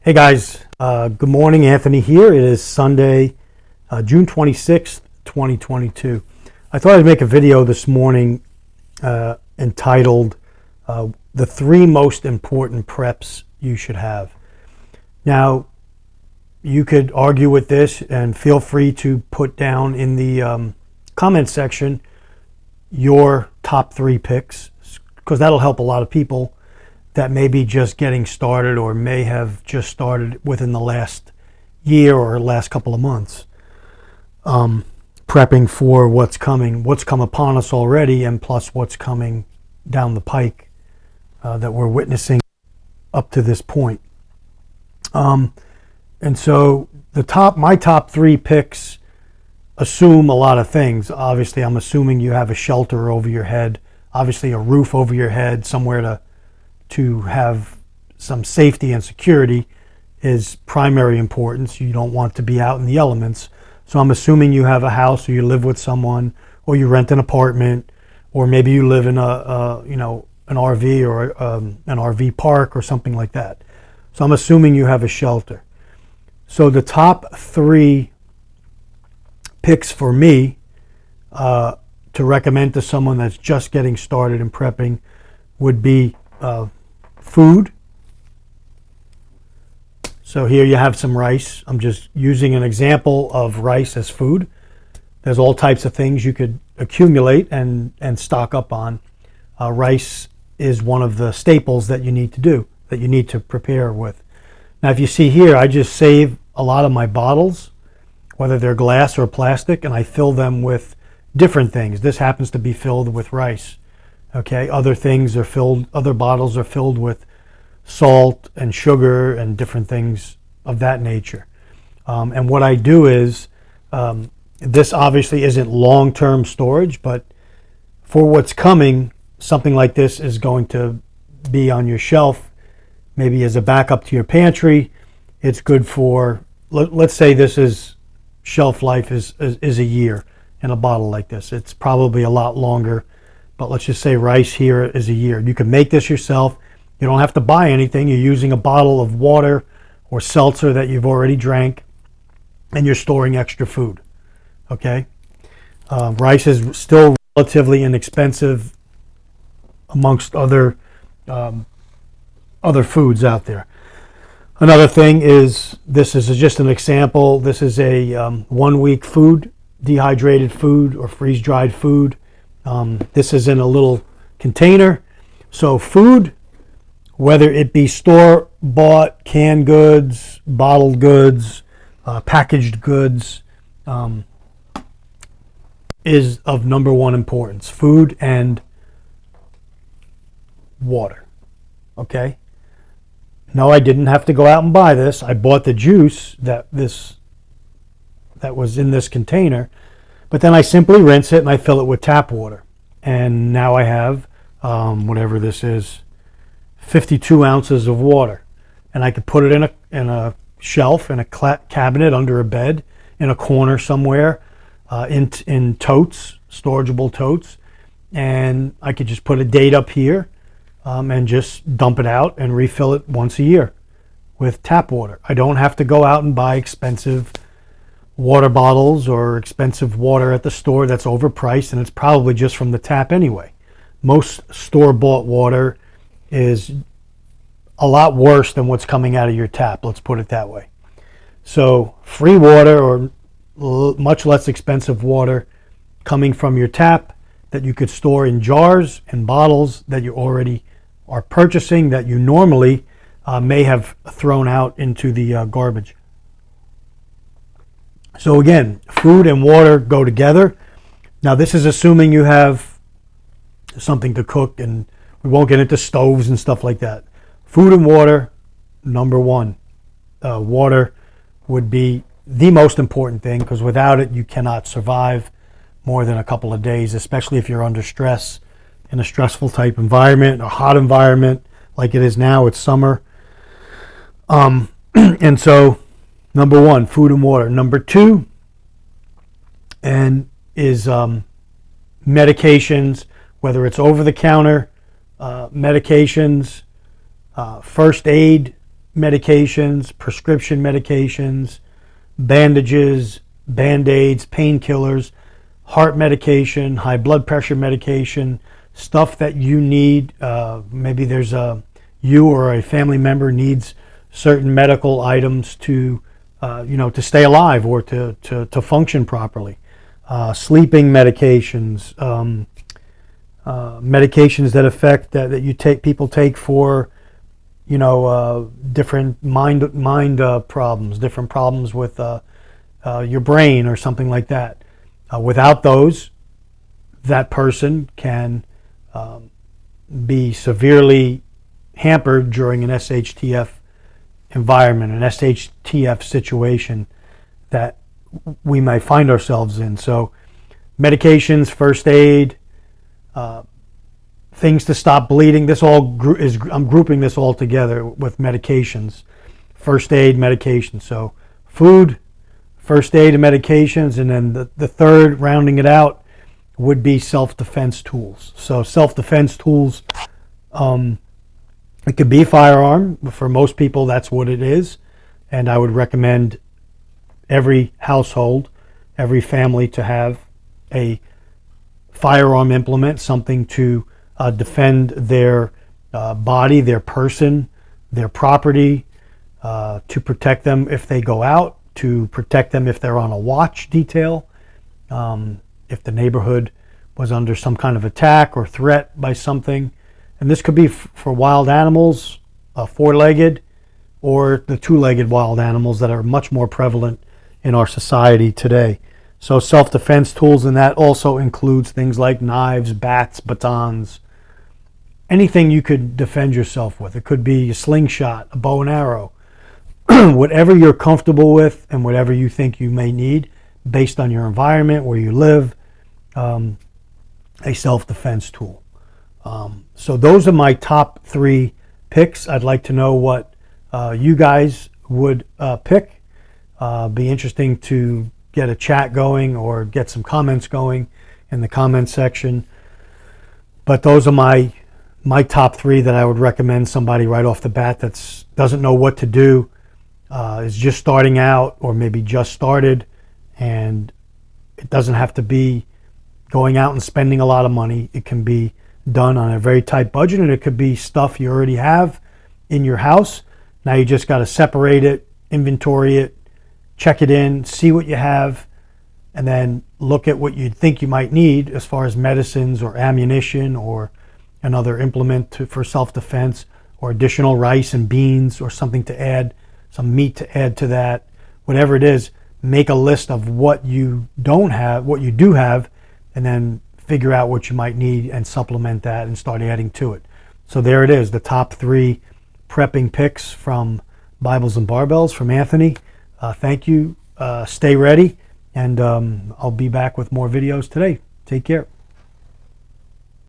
Hey guys, good morning. Anthony here. It is Sunday, June 26th, 2022. I thought I'd make a video this morning entitled The 3 Most Important Preps You Should Have. Now, you could argue with this and feel free to put down in the comment section your top 3 picks, because that'll help a lot of people that may be just getting started or may have just started within the last year or last couple of months, prepping for what's come upon us already, and plus what's coming down the pike that we're witnessing up to this point. And so my top 3 picks assume a lot of things. Obviously, I'm assuming you have a shelter over your head, obviously a roof over your head, somewhere to have some safety and security is primary importance. You don't want to be out in the elements. So I'm assuming you have a house, or you live with someone, or you rent an apartment, or maybe you live in an RV or an RV park or something like that. So I'm assuming you have a shelter. So the top 3 picks for me to recommend to someone that's just getting started in prepping would be food. So here you have some rice. I'm just using an example of rice as food. There's all types of things you could accumulate and stock up on. Rice is one of the staples that you need to prepare with. Now, if you see here, I just save a lot of my bottles, whether they're glass or plastic, and I fill them with different things. This happens to be filled with rice. Okay, other bottles are filled with salt and sugar and different things of that nature. And what I do is, this obviously isn't long-term storage, but for what's coming, something like this is going to be on your shelf, maybe as a backup to your pantry. It's good for, let's say this is shelf life is a year in a bottle like this. It's probably a lot longer, but let's just say rice here is a year. You can make this yourself. You don't have to buy anything. You're using a bottle of water or seltzer that you've already drank, and you're storing extra food. Okay? Rice is still relatively inexpensive amongst other foods out there. Another thing is, this is just an example. This is a 1-week food, dehydrated food or freeze-dried food. This is in a little container. So food, whether it be store-bought, canned goods, bottled goods, packaged goods, is of number 1 importance. Food and water. Okay? No, I didn't have to go out and buy this. I bought the juice that was in this container, but then I simply rinse it and I fill it with tap water. And now I have, whatever this is, 52 ounces of water. And I could put it in a shelf, in a cabinet, under a bed, in a corner somewhere, in totes, storageable totes. And I could just put a date up here and just dump it out and refill it once a year with tap water. I don't have to go out and buy expensive water bottles or expensive water at the store that's overpriced, and it's probably just from the tap anyway. Most store-bought water is a lot worse than what's coming out of your tap, let's put it that way. So free water, or much less expensive water coming from your tap that you could store in jars and bottles that you already are purchasing, that you normally may have thrown out into the garbage. So again, food and water go together. Now, this is assuming you have something to cook, and we won't get into stoves and stuff like that. Food and water, number 1. Water would be the most important thing, because without it, you cannot survive more than a couple of days, especially if you're under stress, in a stressful type environment, a hot environment like it is now. It's summer. And so, number 1, food and water. Number 2 is medications, whether it's over-the-counter medications, first aid medications, prescription medications, bandages, Band-Aids, painkillers, heart medication, high blood pressure medication, stuff that you need. Maybe there's you or a family member needs certain medical items to to stay alive or to function properly. Sleeping medications, medications that affect that you take people take for different mind problems, different problems with your brain or something like that. Without those, that person can be severely hampered during an SHTF environment, an SHTF situation that we might find ourselves in. So medications, first aid, things to stop bleeding. This all I'm grouping this all together with medications, first aid, medications. So food, first aid, and medications, and then the third, rounding it out, would be self-defense tools. So self-defense tools, it could be firearm. For most people, that's what it is. And I would recommend every household, every family to have a firearm implement, something to defend their body, their person, their property, to protect them if they go out, to protect them if they're on a watch detail, if the neighborhood was under some kind of attack or threat by something. And this could be for wild animals, four-legged, or the two-legged wild animals that are much more prevalent in our society today. So self-defense tools, and that also includes things like knives, bats, batons, anything you could defend yourself with. It could be a slingshot, a bow and arrow, whatever you're comfortable with and whatever you think you may need based on your environment, where you live, a self-defense tool. So those are my top 3 picks. I'd like to know what you guys would pick. Be interesting to get a chat going or get some comments going in the comment section. But those are my top 3 that I would recommend somebody right off the bat that doesn't know what to do, is just starting out or maybe just started, and it doesn't have to be going out and spending a lot of money. It can be done on a very tight budget, and it could be stuff you already have in your house. Now you just got to separate it, inventory it, check it in, see what you have, and then look at what you think you might need as far as medicines or ammunition or another implement for self-defense, or additional rice and beans or something to add, some meat to add to that. Whatever it is, make a list of what you don't have, what you do have, and then figure out what you might need and supplement that and start adding to it. So there it is, the top 3 prepping picks from Bibles and Barbells from Anthony. Thank you. Stay ready, and I'll be back with more videos today. Take care.